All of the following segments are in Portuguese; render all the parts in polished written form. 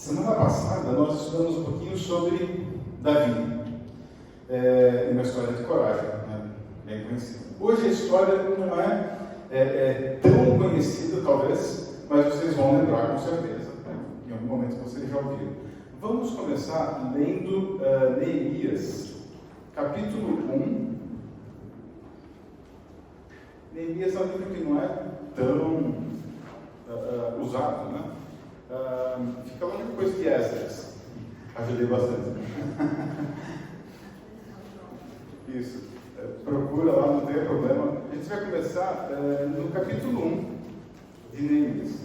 Semana passada nós estudamos um pouquinho sobre Davi, uma história de coragem, né? Bem conhecida. Hoje a história não é tão conhecida, talvez, mas vocês vão lembrar com certeza, né? Em algum momento vocês já ouviram. Vamos começar lendo Neemias, capítulo 1. Neemias é um livro que não é tão usado, né? Fica logo depois de Esdras. Ajudei bastante. Isso. Procura lá, não tem problema. A gente vai começar no capítulo 1 de Neemias.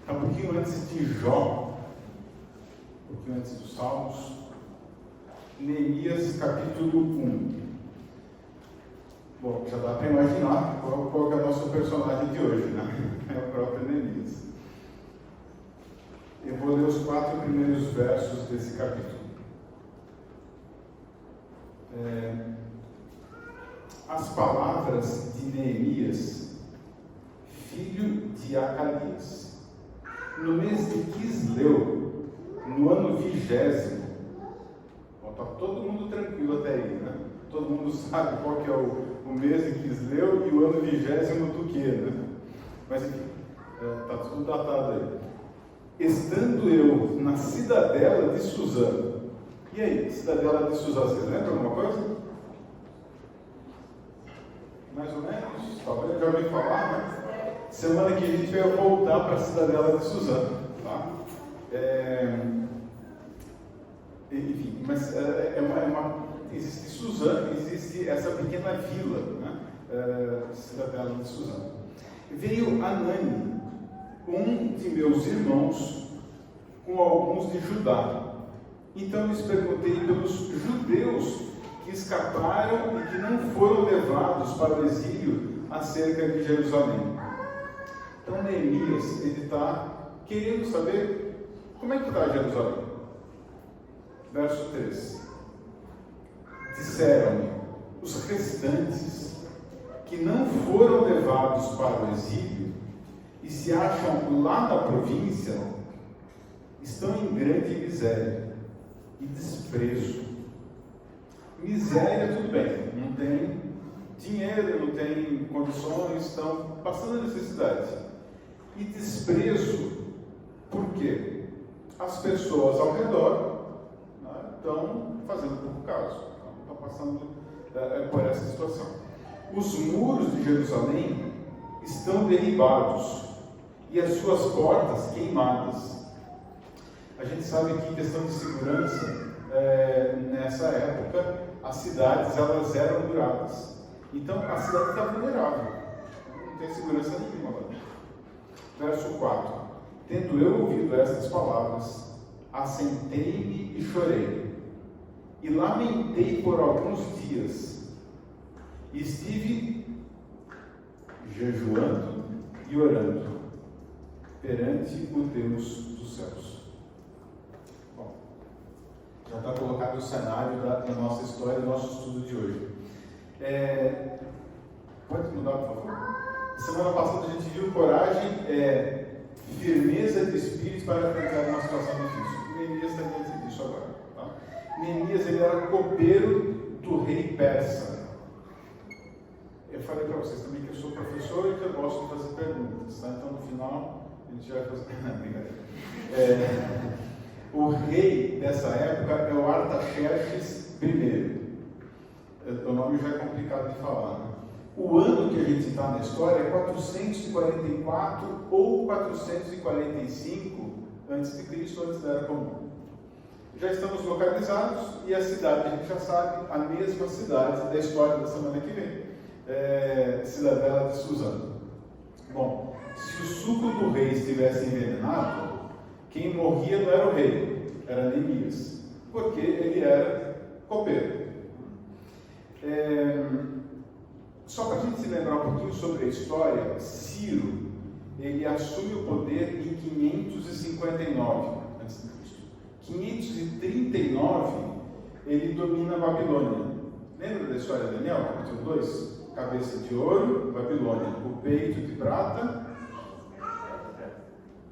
Um pouquinho antes de Jó, um pouquinho antes dos Salmos. Neemias, capítulo 1. Bom, já dá para imaginar qual é o nosso personagem de hoje, né? É o próprio Neemias. Eu vou ler os 4 primeiros versos desse capítulo. As palavras de Neemias, filho de Acalias, no mês de Quisleu, no ano 20º. Está todo mundo tranquilo até aí, né? Todo mundo sabe qual que é o mês de Quisleu e o ano 20º do que, né? Mas enfim, está tudo datado aí. Estando eu na cidadela de Suzã. E aí, cidadela de Suzã, vocês lembram alguma coisa? Mais ou menos? Talvez já ouvi falar, né? Semana que a gente vai voltar para a cidadela de Suzã, tá? Enfim, mas existe Suzã, existe essa pequena vila, né? Cidadela de Suzã. Veio Anani, um de meus irmãos, com alguns de Judá. Então lhes perguntei pelos judeus que escaparam e que não foram levados para o exílio acerca de Jerusalém. Então Neemias, ele está querendo saber como é que está Jerusalém. Verso 3. Disseram-me os restantes que não foram levados para o exílio e se acham lá na província, estão em grande miséria e desprezo. Miséria, tudo bem, não tem dinheiro, não tem condições, estão passando necessidade. E desprezo, por quê? As pessoas ao redor estão fazendo pouco caso, estão passando por essa situação. Os muros de Jerusalém estão derribados e as suas portas queimadas. A gente sabe que em questão de segurança, nessa época, as cidades elas eram muradas. Então a cidade está vulnerável, não tem segurança nenhuma lá. Verso 4. Tendo eu ouvido estas palavras, assentei-me e chorei, e lamentei por alguns dias. Estive jejuando e orando perante o Deus dos céus. Bom, já está colocado o cenário da nossa história, do nosso estudo de hoje. Pode mudar, por favor? Semana passada a gente viu coragem, firmeza de espírito para enfrentar uma situação difícil. Neemias está diante disso agora. Tá? Neemias, ele era copeiro do rei persa. Eu falei para vocês também que eu sou professor e que eu gosto de fazer perguntas, tá? Então no final a gente vai fazer. O rei dessa época é o Artaxerxes I. O nome já é complicado de falar, né? O ano que a gente está na história é 444 ou 445 a.C., antes da Era Comum. Já estamos localizados e a cidade, a gente já sabe, a mesma cidade da história da semana que vem. Cidadela de Suzã. Bom, se o suco do rei estivesse envenenado, quem morria não era o rei, era Neemias, porque ele era copeiro. Só para a gente se lembrar um pouquinho sobre a história, Ciro, ele assume o poder em 559 a.C. 539, ele domina a Babilônia. Lembra da história de Daniel, capítulo 2? cabeça de ouro, Babilônia, o peito de prata.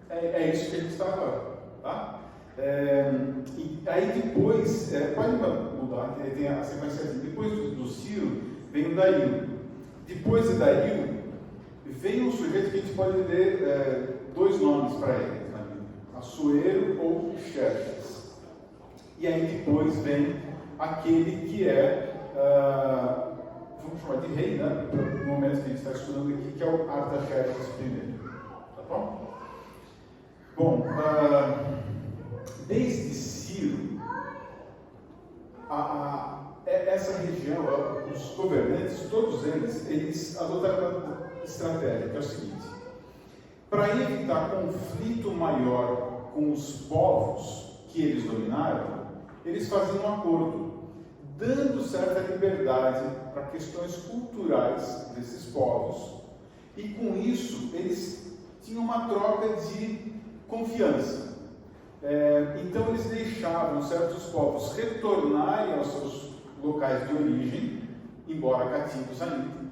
É isso que ele está agora. Tá? E aí depois, pode mudar, tem a sequência aqui. Depois do Ciro, vem o Dario. Depois de Dario, vem um sujeito que a gente pode ler dois nomes para ele, na Bíblia: Assuero ou Xerxes. E aí depois vem aquele que vamos chamar de rei, né? No momento que a gente está estudando aqui, que é o Artaxerxes I. Tá bom? Bom, desde Ciro, essa região, os governantes, todos eles adotaram uma estratégia, que é o seguinte: para evitar conflito maior com os povos que eles dominaram, eles faziam um acordo, dando certa liberdade para questões culturais desses povos, e com isso eles tinham uma troca de confiança. Então eles deixavam certos povos retornarem aos seus locais de origem, embora cativos ainda,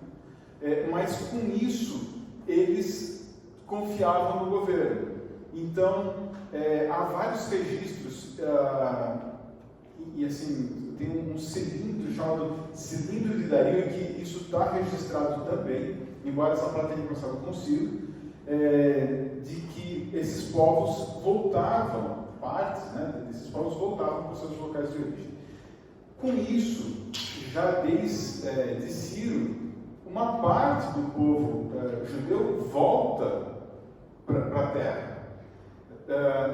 mas com isso eles confiavam no governo. Então há vários registros, e assim, tem um cilindro chamado cilindro de Dario, que isso está registrado também, embora essa placa tenha começado com Ciro, de que esses povos voltavam, partes desses povos voltavam para os seus locais de origem. Com isso, já desde Ciro, uma parte do povo judeu volta para a terra.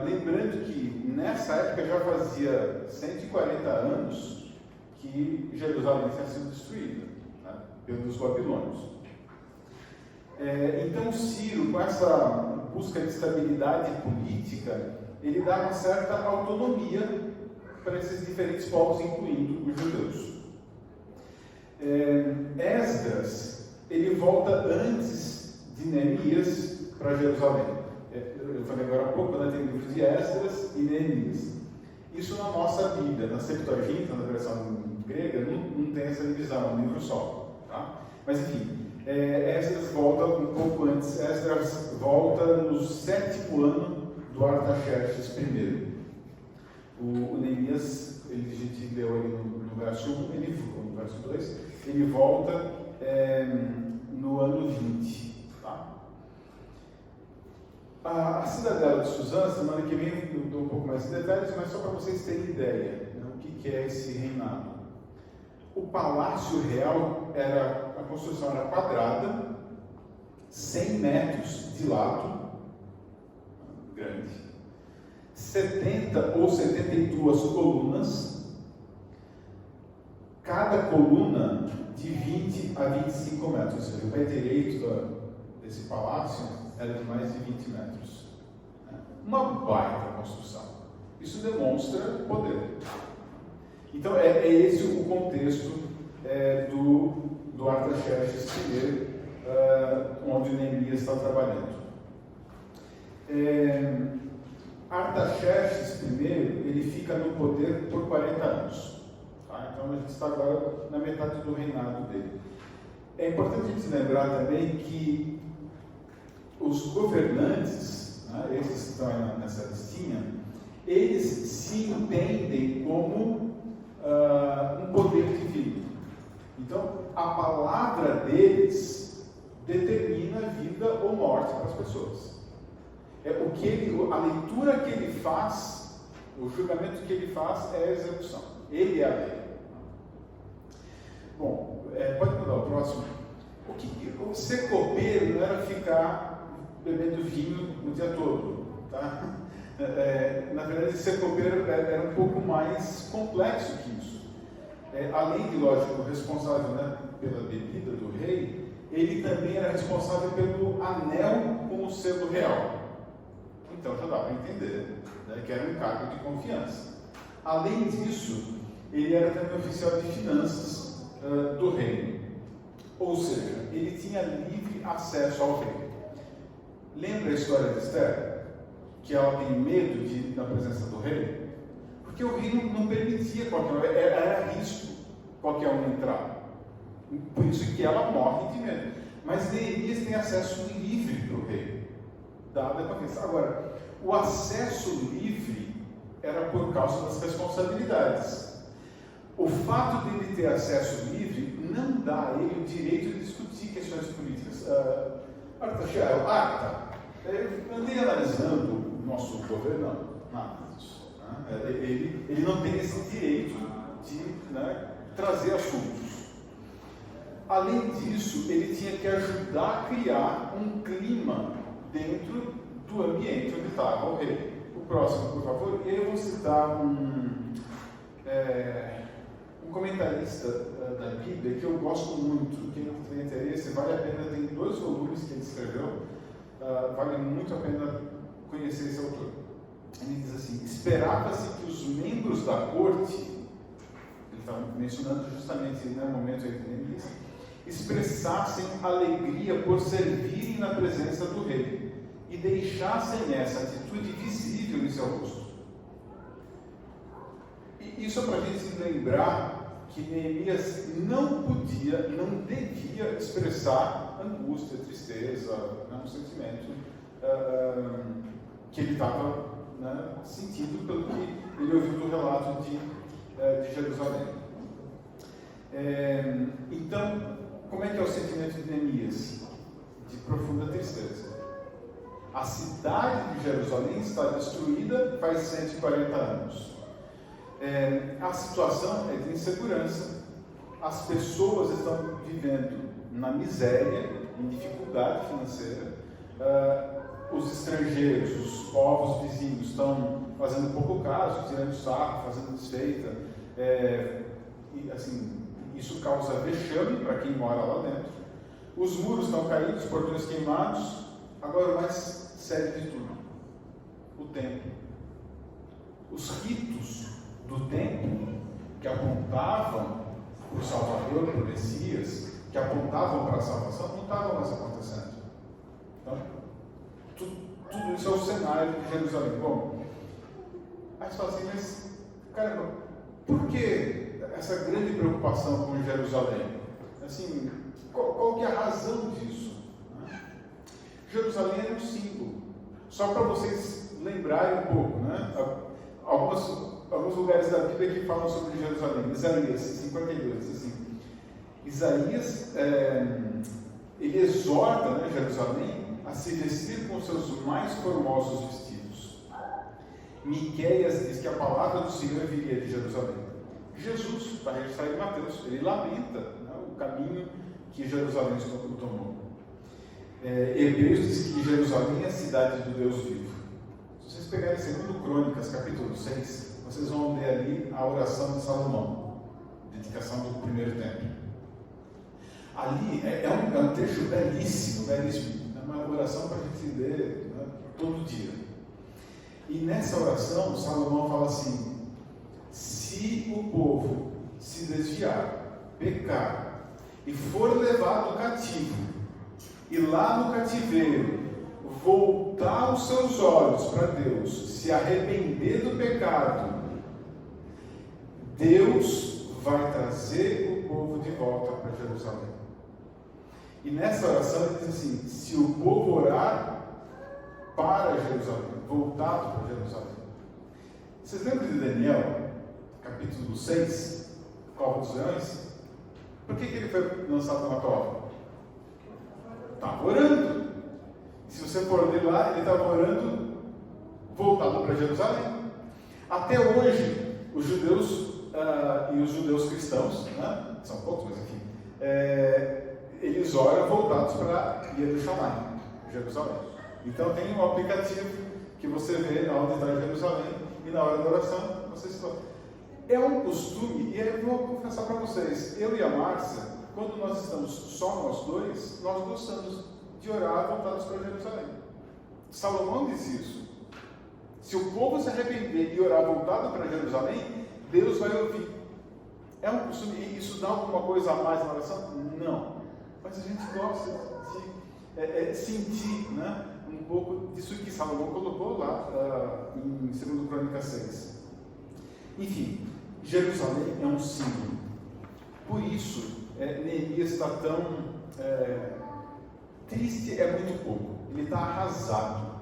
Lembrando que nessa época já fazia 140 anos que Jerusalém tinha sido destruída, né, pelos babilônios. Então Ciro, com essa busca de estabilidade política, ele dá uma certa autonomia para esses diferentes povos, incluindo os judeus. Esdras, ele volta antes de Neemias para Jerusalém. Eu falei agora há pouco, tem livros de Esdras e Neemias. Isso na nossa Bíblia, na Septuaginta, na versão grega, não tem essa divisão, é um livro só. Tá? Mas enfim, Esdras volta um pouco antes. Esdras volta no 7º ano do Artaxerxes I. O Neemias, a gente leu ali no verso 1, no verso 2, ele volta no ano 20. Tá? A cidadela de Suzã, semana que vem eu dou um pouco mais de detalhes, mas só para vocês terem ideia, né, o que é esse reinado. O palácio real, a construção era quadrada, 100 metros de lado, grande, 70 ou 72 colunas, cada coluna de 20 a 25 metros, ou seja, o pé direito desse palácio era de mais de 20 metros. Uma baita construção. Isso demonstra poder. Então, é esse o contexto do Artaxerxes I, onde o Neemias está trabalhando. Artaxerxes I, ele fica no poder por 40 anos. Tá? Então, a gente está agora na metade do reinado dele. É importante a gente lembrar também que os governantes, esses que estão aí nessa listinha, eles se entendem como um poder divino. Então, a palavra deles determina vida ou morte para as pessoas. A leitura que ele faz, o julgamento que ele faz é a execução. Ele é a lei. Bom, pode mudar o próximo. O ser copeiro não era ficar bebendo vinho o dia todo, tá? Na verdade, ser copeiro era um pouco mais complexo que isso. Além de, lógico, responsável, né, pela bebida do rei, ele também era responsável pelo anel com o selo real. Então já dá para entender, né, que era um cargo de confiança. Além disso, ele era também oficial de finanças do reino. Ou seja, ele tinha livre acesso ao rei. Lembra a história de Esther? Que ela tem medo de ir na presença do rei? Porque o rei não permitia qualquer um, era risco qualquer um entrar. Por isso que ela morre de medo. Mas Neemias tem acesso livre para o rei, dada a confiança. Agora, o acesso livre era por causa das responsabilidades. O fato de ele ter acesso livre não dá a ele o direito de discutir questões políticas. Eu andei analisando o nosso governo, nada disso. Ele não tem esse direito de trazer assuntos. Além disso, ele tinha que ajudar a criar um clima dentro do ambiente onde estava o rei. O próximo, por favor. E aí eu vou citar um comentarista da Bíblia que eu gosto muito. Quem tem interesse, vale a pena, tem 2 volumes que ele escreveu, vale muito a pena conhecer esse autor. Ele diz assim: esperava-se que os membros da corte, ele está mencionando justamente no momento entre Neemias, expressassem alegria por servirem na presença do rei e deixassem essa atitude visível em seu rosto. E isso é para a gente lembrar que Neemias não podia, não devia expressar angústia, tristeza, um sentimento que ele estava sentindo pelo que ele ouviu do relato de Jerusalém. Então, como é que é o sentimento de Neemias? De profunda tristeza. A cidade de Jerusalém está destruída faz 140 anos. A situação é de insegurança. As pessoas estão vivendo na miséria, em dificuldade financeira. Os estrangeiros, os povos vizinhos estão fazendo pouco caso, tirando sarro, fazendo desfeita. E assim, isso causa vexame para quem mora lá dentro. Os muros estão caídos, os portões queimados. Agora, o mais sério de tudo: o templo. Os ritos do templo, que apontavam para o Salvador, para o Messias, que apontavam para a salvação, não estavam mais acontecendo. Então, tudo isso é o cenário de Jerusalém. Bom, aí você fala assim, mas, caramba, por que essa grande preocupação com Jerusalém? Assim, qual que é a razão disso? Jerusalém era um símbolo. Só para vocês lembrarem um pouco, alguns lugares da Bíblia que falam sobre Jerusalém. Isaías 52 diz assim: Isaías ele exorta Jerusalém a se vestir com seus mais formosos vestidos. Miqueias diz que a palavra do Senhor viria de Jerusalém. Jesus, está registrado em Mateus, ele lamenta o caminho que Jerusalém tomou. Hebreus diz que Jerusalém é a cidade do Deus vivo. Se vocês pegarem 2 Crônicas, capítulo 6, vocês vão ler ali a oração de Salomão, dedicação do primeiro templo. Ali é um trecho belíssimo, belíssimo. É uma oração para a gente ler todo dia. E nessa oração, Salomão fala assim: se o povo se desviar, pecar, e for levado cativo, e lá no cativeiro voltar os seus olhos para Deus, se arrepender do pecado, Deus vai trazer o povo de volta para Jerusalém. E nessa oração ele diz assim: se o povo orar para Jerusalém, voltado para Jerusalém. Vocês lembram de Daniel, capítulo 6, Cova dos Leões? Por que ele foi lançado na cova? Estava orando. Se você for ler lá, ele estava orando voltado para Jerusalém. Até hoje, os judeus e os judeus cristãos, são poucos, mas enfim, eles oram voltados para Jerusalém. Então tem um aplicativo que você vê onde está Jerusalém, e na hora da oração você se toca. É um costume, e eu vou confessar para vocês, eu e a Márcia, quando nós estamos só nós dois, nós gostamos de orar voltados para Jerusalém. Salomão diz isso. Se o povo se arrepender e orar voltado para Jerusalém, Deus vai ouvir. É um costume, e isso dá alguma coisa a mais na oração? Não. Mas a gente gosta de sentir um pouco disso que Salomão colocou lá em 2 Crônicas 6. Enfim, Jerusalém é um símbolo. Por isso, Neemias está tão triste, é muito pouco, ele está arrasado.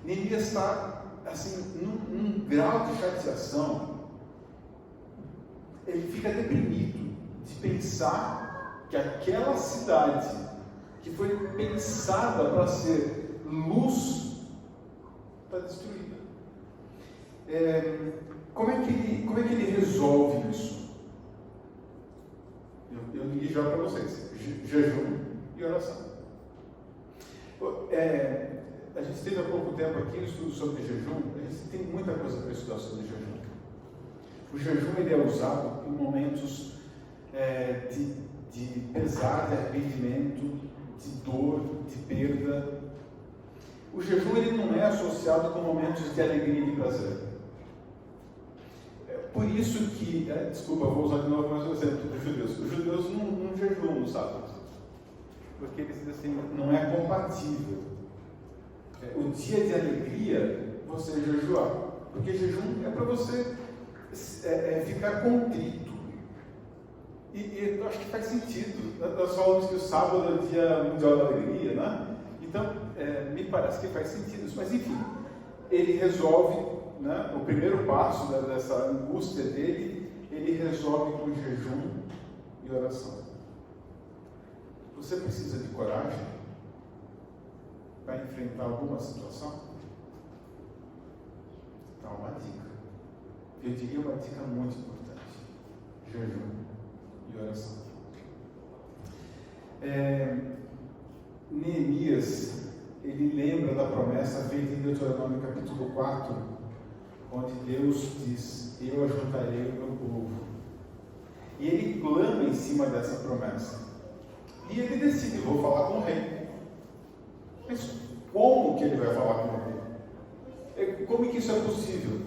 Neemias está assim, num grau de chateação, ele fica deprimido de pensar que aquela cidade que foi pensada para ser luz está destruída. Como é que ele resolve isso? Eu li já para vocês: jejum e oração. A gente teve há pouco tempo aqui um estudo sobre jejum. A gente tem muita coisa para estudar sobre jejum. O jejum ele é usado em momentos de pesar, de arrependimento, de dor, de perda. O jejum ele não é associado com momentos de alegria e de prazer. Por isso que, desculpa, vou usar de novo mais um exemplo dos judeus. Os judeus não jejuam no sábado, porque eles dizem assim, não é compatível. O dia de alegria, você jejuar, porque jejum é para você ficar contrito. E eu acho que faz sentido. Nós falamos que o sábado é o dia mundial da alegria, né? Então, me parece que faz sentido isso. Mas, enfim, ele resolve, né, o primeiro passo dessa angústia dele, ele resolve com jejum e oração. Você precisa de coragem para enfrentar alguma situação? Então, uma dica. Eu diria uma dica muito importante: jejum e oração. Neemias, ele lembra da promessa feita em Deuteronômio capítulo 4, onde Deus diz: eu ajuntarei o meu povo. E ele clama em cima dessa promessa. E ele decide: vou falar com o rei. Mas como que ele vai falar com o rei? Como que isso é possível?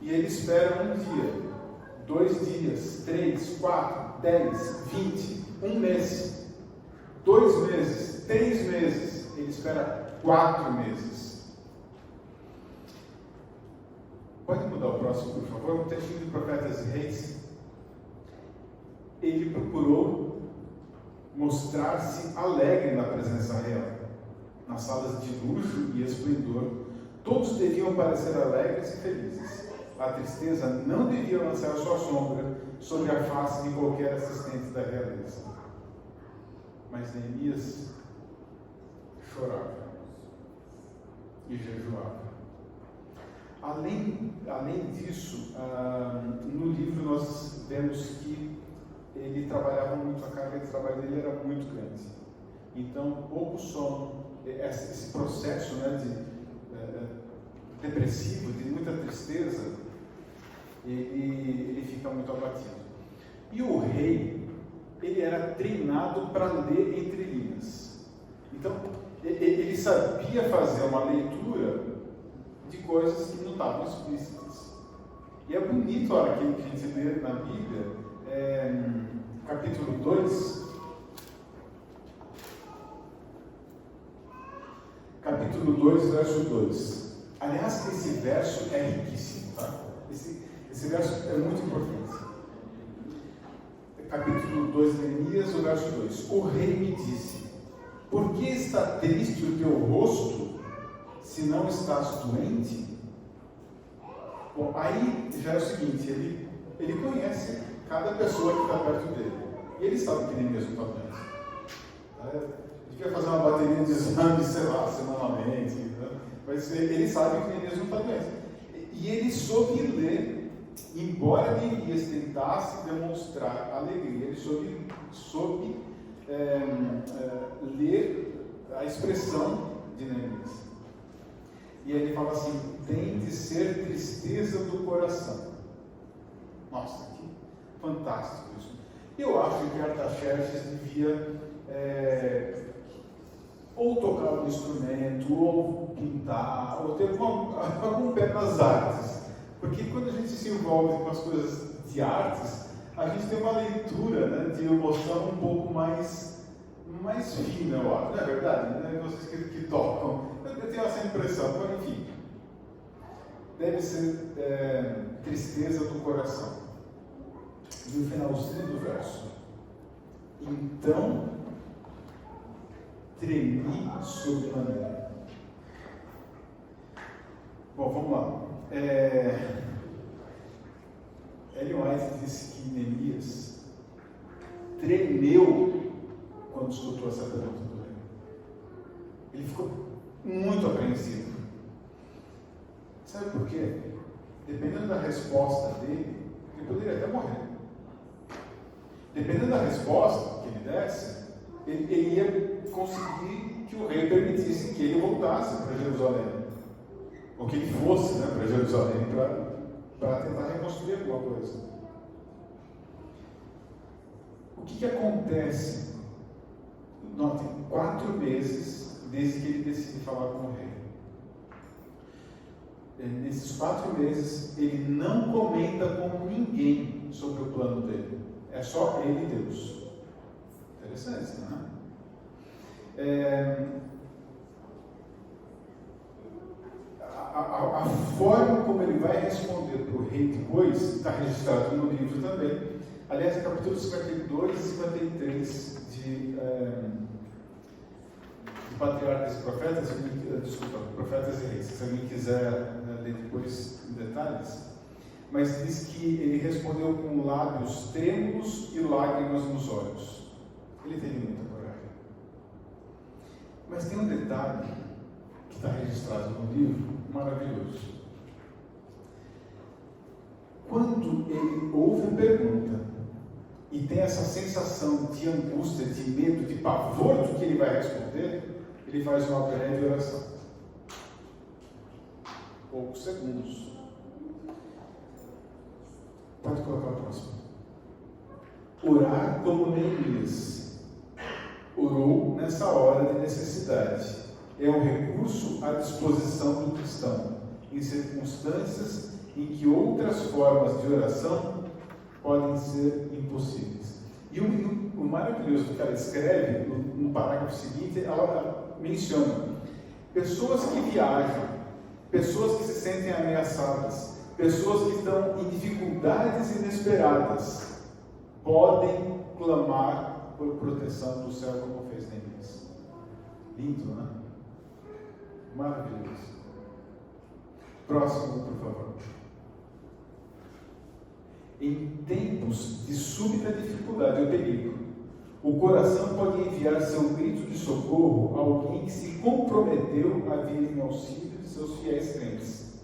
E ele espera um dia, 2 dias, 3, 4, 10, 20, 1 mês, 2 meses, 3 meses. Ele espera 4 meses. Pode mudar o próximo, por favor? O texto de Profetas e Reis. Ele procurou mostrar-se alegre na presença real. Nas salas de luxo e esplendor, todos deviam parecer alegres e felizes. A tristeza não devia lançar sua sombra sobre a face de qualquer assistente da realeza. Mas Neemias chorava e jejuava. Além disso, no livro nós vemos que ele trabalhava muito, a carga de trabalho dele era muito grande. Então, pouco sono, esse processo, né, depressivo, de muita tristeza, ele fica muito abatido. E o rei, ele era treinado para ler entre linhas. Então, ele sabia fazer uma leitura de coisas que não estavam explícitas. E é bonito a hora que a gente lê na Bíblia, capítulo 2, capítulo 2, verso 2. Aliás, esse verso é riquíssimo, tá? Esse verso é muito importante. Capítulo 2 de Neemias, o verso 2. O rei me disse: por que está triste o teu rosto, se não estás doente? Bom, aí já é o seguinte, ele conhece cada pessoa que está perto dele. E ele sabe que Neemias não está doente. Devia fazer uma bateria de exames, sei lá, semanalmente. Né? Mas ele sabe que Neemias não está doente. E ele soube ler, embora Neemias tentasse demonstrar alegria, ele soube ler a expressão de Neemias. E aí ele fala assim: tem de ser tristeza do coração. Nossa, que fantástico isso. Eu acho que Artaxerxes devia ou tocar um instrumento, ou pintar, ou ter algum pé nas artes. Porque quando a gente se envolve com as coisas de artes, a gente tem uma leitura, né, de emoção um pouco mais fina, eu acho. Não é verdade? Né? Vocês que tocam. Eu tenho essa impressão, mas enfim. Deve ser tristeza do coração. No finalzinho do verso, Então, tremi sobremaneira. Bom, vamos lá. Ellen White disse que Neemias tremeu quando escutou essa pergunta do rei. Ele ficou muito apreensivo. Sabe por quê? Dependendo da resposta dele, ele poderia até morrer. Dependendo da resposta que ele desse, ele ia conseguir que o rei permitisse que ele voltasse para Jerusalém. Ou que ele fosse, né, para Jerusalém para tentar reconstruir alguma coisa. O que acontece? Notem, 4 meses desde que ele decide falar com o rei. Nesses 4 meses, ele não comenta com ninguém sobre o plano dele. É só ele e Deus. Interessante, não é? A forma como ele vai responder para o rei depois está registrado no livro também. Aliás, capítulo 52 e 53 de Patriarcas e Profetas, Profetas e Reis, se alguém quiser ler depois em detalhes. Mas diz que ele respondeu com lábios trêmulos e lágrimas nos olhos. Ele teve muita coragem. Mas tem um detalhe que está registrado no livro, maravilhoso. Quando ele ouve a pergunta e tem essa sensação de angústia, de medo, de pavor do que ele vai responder, ele faz uma breve oração. Poucos segundos. Pode colocar o próximo. Orar como Neemias orou nessa hora de necessidade. É um recurso à disposição do cristão, em circunstâncias em que outras formas de oração podem ser impossíveis. E o maravilhoso que ela escreve, no parágrafo seguinte, ela menciona pessoas que viajam, pessoas que se sentem ameaçadas, pessoas que estão em dificuldades inesperadas, podem clamar por proteção do céu, como fez Neemias. Lindo, né? Maravilhoso. Próximo, por favor. Em tempos de súbita dificuldade ou perigo, o coração pode enviar seu grito de socorro a alguém que se comprometeu a vir em auxílio de seus fiéis crentes,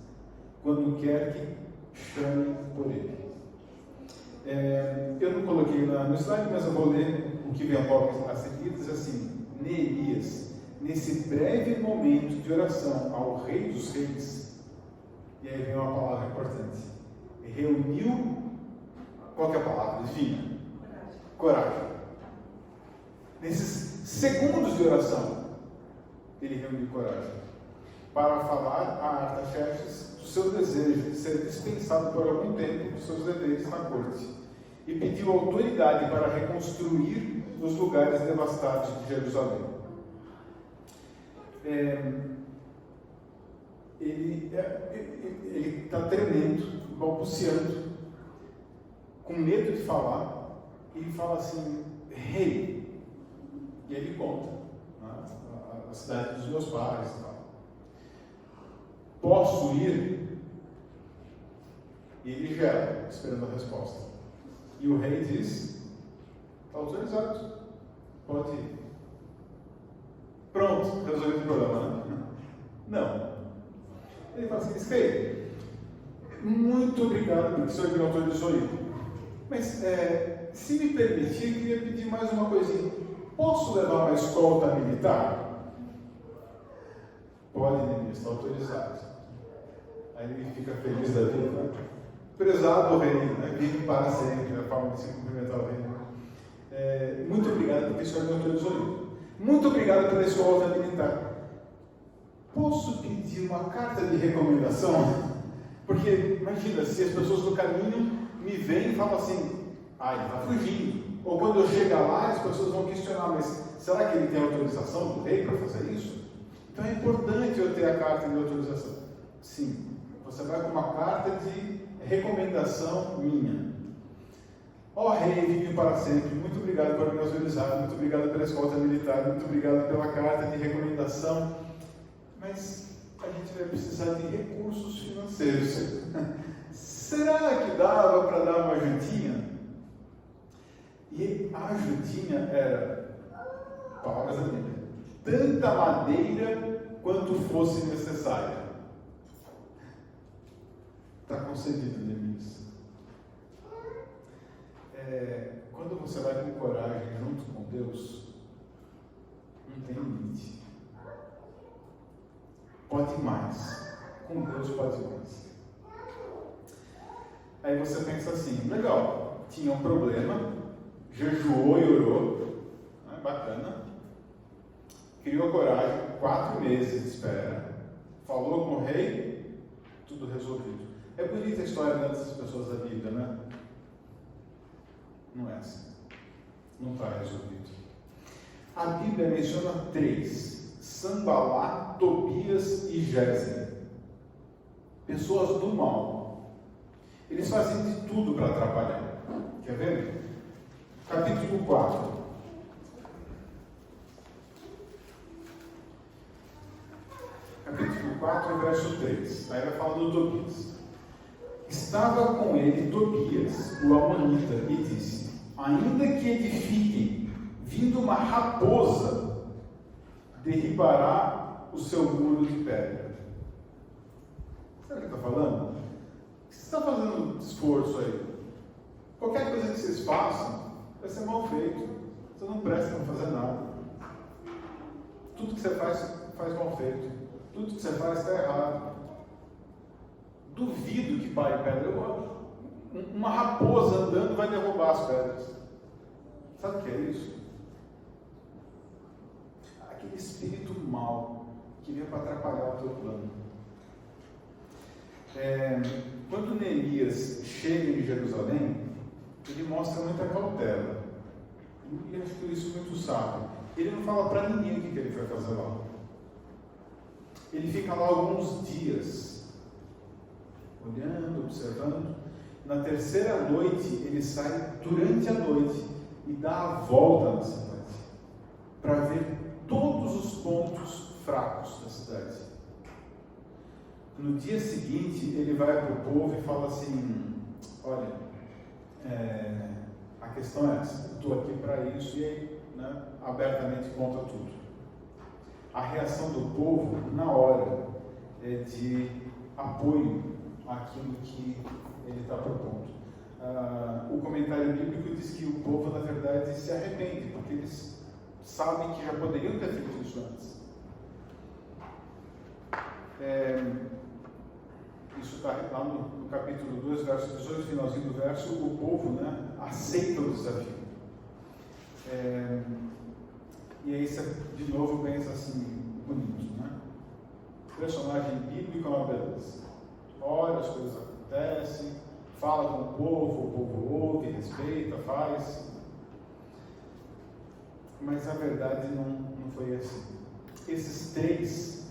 quando quer que chame por ele. Eu não coloquei no slide, mas eu vou ler o que vem logo a seguir. Diz assim: Neemias, nesse breve momento de oração ao Rei dos Reis, e aí vem uma palavra importante, reuniu, qual que é a palavra? Defina. Coragem. Nesses segundos de oração, ele reuniu coragem para falar a Artaxerxes do seu desejo de ser dispensado por algum tempo dos seus deveres na corte, e pediu autoridade para reconstruir os lugares devastados de Jerusalém. Ele está tremendo, balbuciando, com medo de falar, e ele fala assim: rei, e ele conta, né, a cidade dos meus pais e tal. Posso ir? E ele gela, esperando a resposta. E o rei diz: está autorizado, pode ir. Pronto, resolvido o problema, né? Não. Ele fala assim: rei, muito obrigado porque o senhor me autorizou ir. Mas, se me permitir, eu queria pedir mais uma coisinha. Posso levar uma escolta militar? Pode, Neemias, está autorizado. Aí ele fica feliz da vida, né? Prezado rei, né? Vive para sempre, a forma de se cumprimentar o rei. Muito obrigado porque o senhor me autorizou ir. Muito obrigado pela escolta militar. Posso pedir uma carta de recomendação? Porque, imagina, se as pessoas do caminho me veem e falam assim: ah, ele está fugindo. Ou quando eu chegar lá, as pessoas vão questionar: mas será que ele tem autorização do rei para fazer isso? Então é importante eu ter a carta de autorização. Sim, você vai com uma carta de recomendação minha. Ó rei, vive para sempre, muito obrigado por me autorizar, muito obrigado pela escolta militar, muito obrigado pela carta de recomendação, mas a gente vai precisar de recursos financeiros. Será que dava para dar uma ajudinha? E a ajudinha era, palavras da Bíblia, tanta madeira quanto fosse necessária. Está concedido, Neemias. Quando você vai com coragem junto com Deus, não tem limite. Pode mais. Com Deus pode mais. Aí você pensa assim, legal, tinha um problema, jejuou e orou, bacana, criou coragem, 4 meses de espera, falou com o rei, tudo resolvido. É bonita a história dessas pessoas da Bíblia, né? Não é assim. Não está resolvido. A Bíblia menciona 3: Sanbalá, Tobias e Gésem. Pessoas do mal. Eles fazem de tudo para atrapalhar. Quer ver? Capítulo 4. Capítulo 4, verso 3. Aí vai falar do Tobias. Estava com ele Tobias, o amonita, e disse: ainda que edifiquem, vindo uma raposa, derribará o seu muro de pedra. Sabe o que está falando? Vocês estão fazendo esforço aí. Qualquer coisa que vocês façam vai ser mal feito. Você não presta para fazer nada. Tudo que você faz mal feito. Tudo que você faz está errado. Duvido que pare pedra. Uma raposa andando vai derrubar as pedras. Sabe o que é isso? Aquele espírito mau que veio para atrapalhar o teu plano. Quando Neemias chega em Jerusalém, ele mostra muita cautela. E acho que isso é muito sábio. Ele não fala para ninguém o que ele vai fazer lá. Ele fica lá alguns dias, olhando, observando. Na 3ª noite, ele sai durante a noite e dá a volta na cidade, para ver todos os pontos fracos da cidade. No dia seguinte, ele vai para o povo e fala assim: olha, a questão é essa, eu estou aqui para isso, e aí, abertamente conta tudo. A reação do povo, na hora, é de apoio àquilo que ele está propondo. O comentário bíblico diz que o povo, na verdade, se arrepende, porque eles sabem que já poderiam ter feito isso antes. Isso está lá no capítulo 2, verso 18, finalzinho do verso. O povo aceita o desafio. E aí você de novo pensa assim, bonito, né? Personagem bíblico é uma beleza. Olha, as coisas acontecem, fala com o povo ouve, respeita, faz. Mas a verdade não foi assim. Esses 3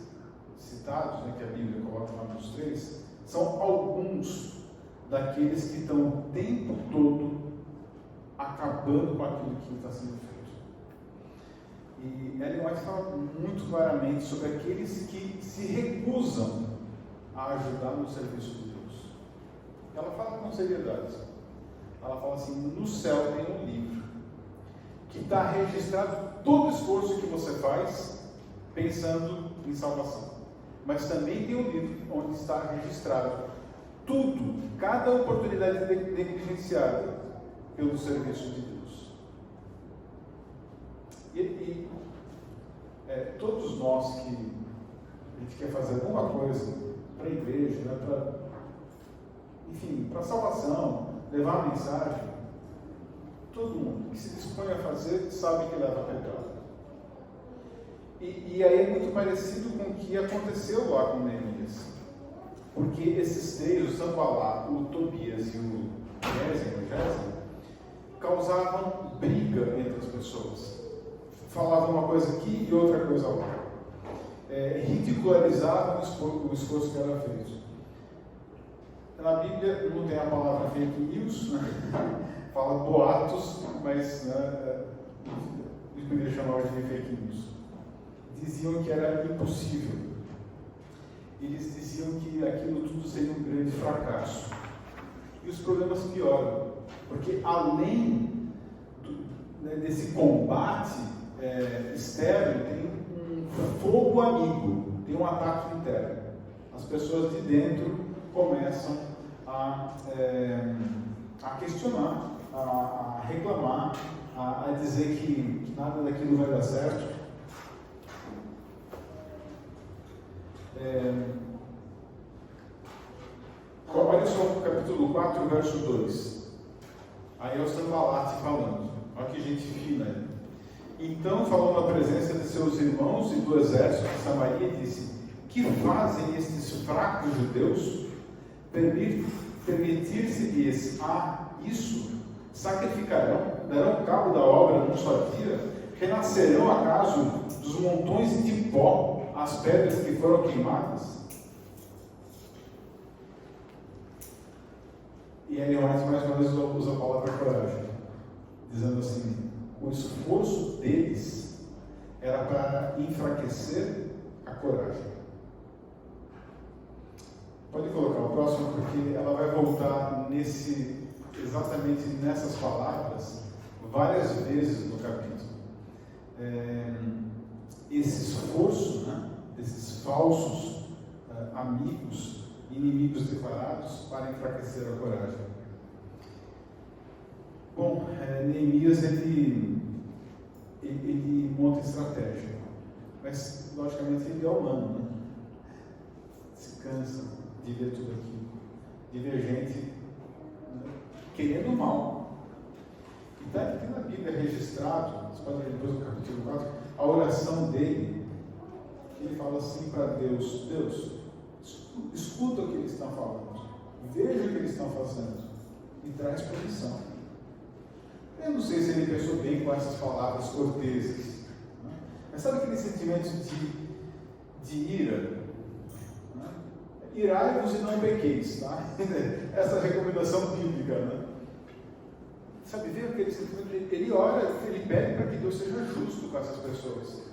citados, que a Bíblia coloca lá nos 3, são alguns daqueles que estão o tempo todo acabando com aquilo que está sendo feito. E Ellen White fala muito claramente sobre aqueles que se recusam a ajudar no serviço de Deus. Ela fala com seriedade. Ela fala assim: no céu tem um livro que está registrado todo o esforço que você faz pensando em salvação. Mas também tem um livro onde está registrado tudo, cada oportunidade negligenciada pelo serviço de Deus. Todos nós que a gente quer fazer alguma coisa para a igreja, para a salvação, levar a mensagem, todo mundo que se dispõe a fazer sabe que leva a pecado. E aí é muito parecido com o que aconteceu lá com Neemias. Porque esses 3, o Sanbalá, o Tobias e o Gésem, causavam briga entre as pessoas. Falavam uma coisa aqui e outra coisa lá. Ridicularizavam o esforço que era feito. Na Bíblia não tem a palavra fake news, Fala boatos, mas eu poderia chamar de fake news. Diziam que era impossível. Eles diziam que aquilo tudo seria um grande fracasso. E os problemas pioram, porque além desse combate externo, tem um fogo amigo, tem um ataque interno. As pessoas de dentro começam a questionar, a reclamar, a dizer que nada daquilo vai dar certo. Olha só o capítulo 4, verso 2. Aí é o Sanbalate falando. Olha que gente fina aí. Então falou na presença de seus irmãos e do exército de Samaria e disse: que fazem estes fracos judeus? Permitir-se-lhes a isso? Sacrificarão? Darão cabo da obra num só dia? Renascerão acaso dos montões de pó as pedras que foram queimadas? E aí mais uma vez usa a palavra coragem, dizendo assim: o esforço deles era para enfraquecer a coragem. Pode colocar o próximo, porque ela vai voltar exatamente nessas palavras várias vezes no capítulo. Esse esforço, desses falsos amigos, inimigos declarados, para enfraquecer a coragem. Bom, Neemias ele monta estratégia, mas logicamente ele é humano, se cansa de ver tudo aquilo, de ver gente querendo mal. E está aqui na Bíblia registrado, você pode ver depois no capítulo 4, a oração dele. Ele fala assim para Deus: Deus, escuta o que eles estão falando, veja o que eles estão fazendo e traz punição. Eu não sei se ele pensou bem com essas palavras corteses, mas sabe aquele sentimento de ira? Irai-vos e não pequeis, tá? Essa recomendação bíblica, Sabe, vê aquele sentimento, ele ora, ele pede para que Deus seja justo com essas pessoas.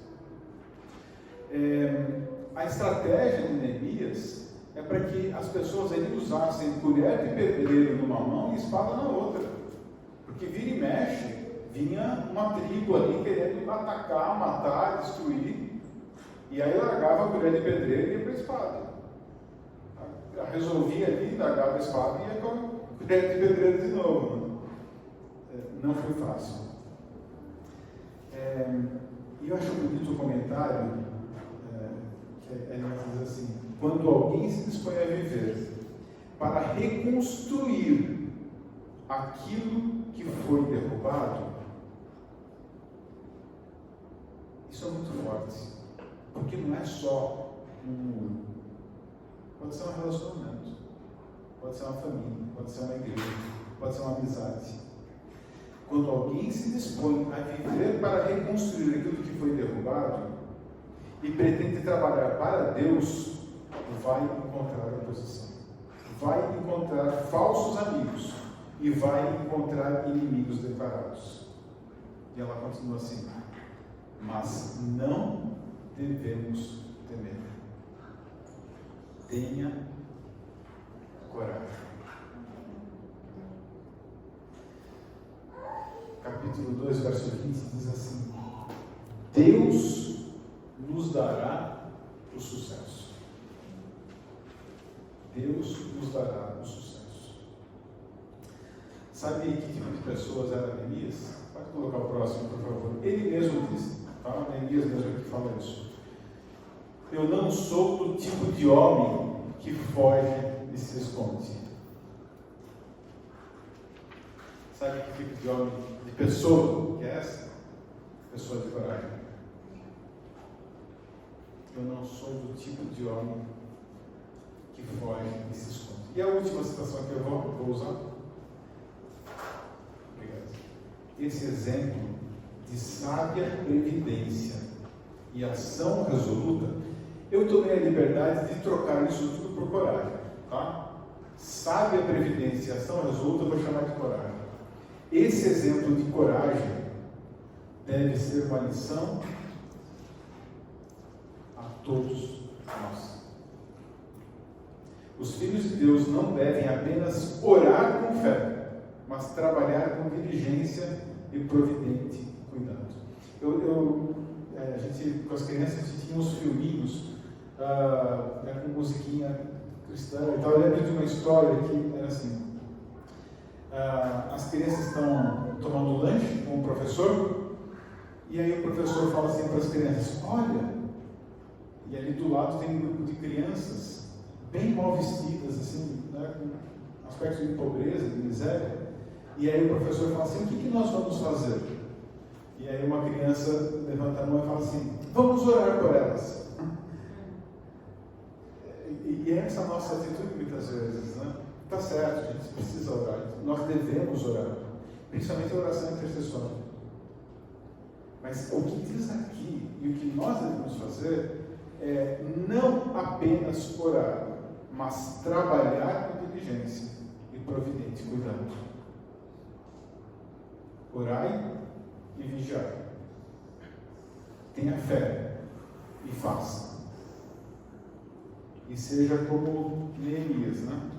A estratégia de Neemias é para que as pessoas ali usassem colher de pedreiro numa mão e espada na outra. Porque vira e mexe, vinha uma tribo ali querendo atacar, matar, destruir, e aí largava a colher de pedreiro e ia para a espada. Resolvia ali, largava a espada e ia com a colher de pedreiro de novo. Não foi fácil. E eu acho bonito o comentário, que diz assim: quando alguém se dispõe a viver para reconstruir aquilo que foi derrubado, isso é muito forte, porque não é só um muro, pode ser um relacionamento, pode ser uma família, pode ser uma igreja, pode ser uma amizade. Quando alguém se dispõe a viver para reconstruir aquilo que foi derrubado e pretende trabalhar para Deus, vai encontrar oposição, vai encontrar falsos amigos e vai encontrar inimigos declarados. E ela continua assim: mas não devemos temer. Tenha coragem. Capítulo 2, verso 20 diz assim: Deus nos dará o sucesso. Deus nos dará o sucesso. Sabe que tipo de pessoas era Neemias? Pode colocar o próximo, por favor. Ele mesmo disse, tá? Neemias mesmo que fala isso: eu não sou do tipo de homem que foge e se esconde. Sabe que tipo de homem, de pessoa que é essa? Pessoa de coragem. Eu não sou do tipo de homem que foge e se esconde. E a última citação que eu vou usar. Obrigado. Esse exemplo de sábia previdência e ação resoluta, eu tomei a liberdade de trocar isso tudo por coragem, tá? Sábia previdência e ação resoluta, eu vou chamar de coragem. Esse exemplo de coragem deve ser uma lição a todos nós. Os filhos de Deus não devem apenas orar com fé, mas trabalhar com diligência e providente cuidado. A gente, com as crianças, a gente tinha uns filminhos com musiquinha cristã e tal. Eu lembro de uma história que era assim: as crianças estão tomando lanche com o professor, e aí o professor fala assim para as crianças: olha, e ali do lado tem um grupo de crianças bem mal vestidas, assim, né, com aspecto de pobreza, de miséria, e aí o professor fala assim: o que nós vamos fazer? E aí uma criança levanta a mão e fala assim: vamos orar por elas. E essa é a nossa atitude muitas vezes, né? Está certo, a gente precisa orar, nós devemos orar, principalmente a oração intercessória. Mas o que diz aqui, e o que nós devemos fazer, é não apenas orar, mas trabalhar com diligência e providente cuidado. Orai e vigiai. Tenha fé e faça. E seja como Neemias, né?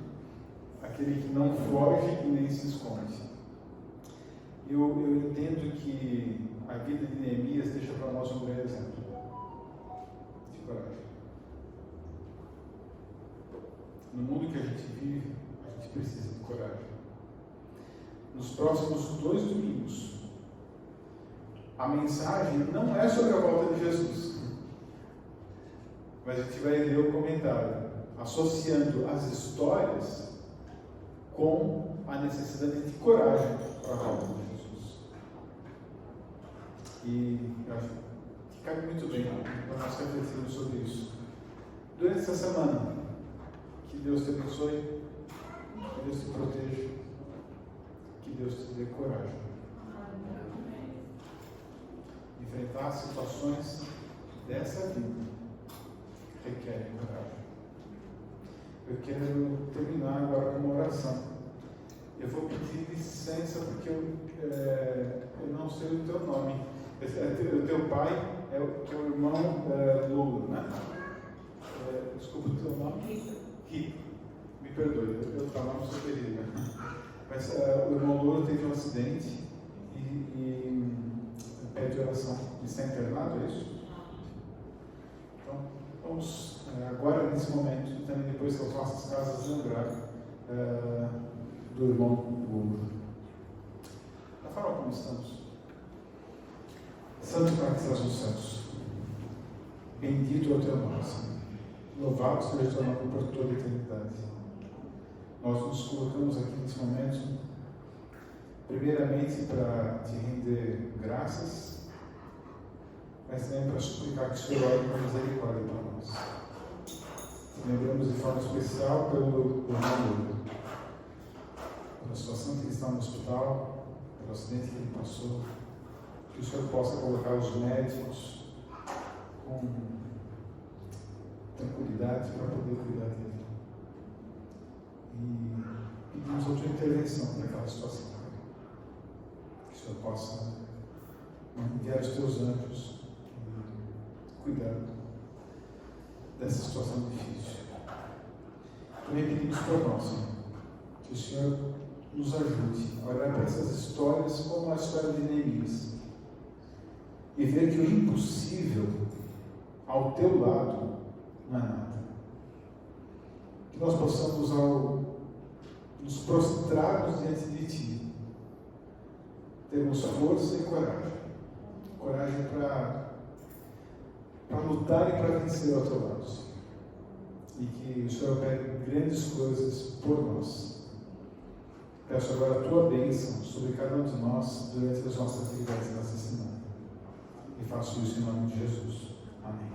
Aquele que não foge e nem se esconde. Eu entendo que a vida de Neemias deixa para nós um grande exemplo de coragem. No mundo que a gente vive, a gente precisa de coragem. Nos próximos 2 domingos, a mensagem não é sobre a volta de Jesus, mas a gente vai ler o comentário, associando as histórias com a necessidade de coragem para a volta de Jesus. E eu acho que cabe muito bem para nós refletirmos sobre isso. Durante essa semana, que Deus te abençoe, que Deus te proteja, que Deus te dê coragem. Enfrentar situações dessa vida requerem coragem. Eu quero terminar agora com uma oração. Eu vou pedir licença porque eu não sei o teu nome. O teu pai é o teu irmão Lula, né? Desculpa o teu nome. Rita. Me perdoe, eu falar no seu querido. Mas o irmão Lula teve um acidente e pede oração. Ele está internado, é isso? Então, vamos agora, nesse momento, e também depois que eu faço as casas, lembrar do irmão Lula. Da forma como estamos. Santo Pai que estás nos céus, bendito é o teu nome, Senhor. Louvado seja o teu nome por toda a eternidade. Nós nos colocamos aqui nesse momento, primeiramente para te render graças, mas também para suplicar que o Senhor olhe com misericórdia para nós. Lembramos de forma especial pelo irmão, pela situação que ele está no hospital, pelo acidente que ele passou, que o Senhor possa colocar os médicos com tranquilidade para poder cuidar dele. E pedimos a tua intervenção naquela situação. Que o Senhor possa enviar os teus anjos e cuidar dessa situação difícil. Também pedimos por nós, Senhor, que o Senhor nos ajude a olhar para essas histórias como a história de Neemias e ver que o impossível ao teu lado não é nada. Que nós possamos, ao nos prostrarmos diante de Ti, termos força e coragem. Coragem para lutar e para vencer ao teu lado. E que o Senhor opere grandes coisas por nós. Peço agora a Tua bênção sobre cada um de nós durante as nossas atividades nessa semana. E faço isso em nome de Jesus. Amém.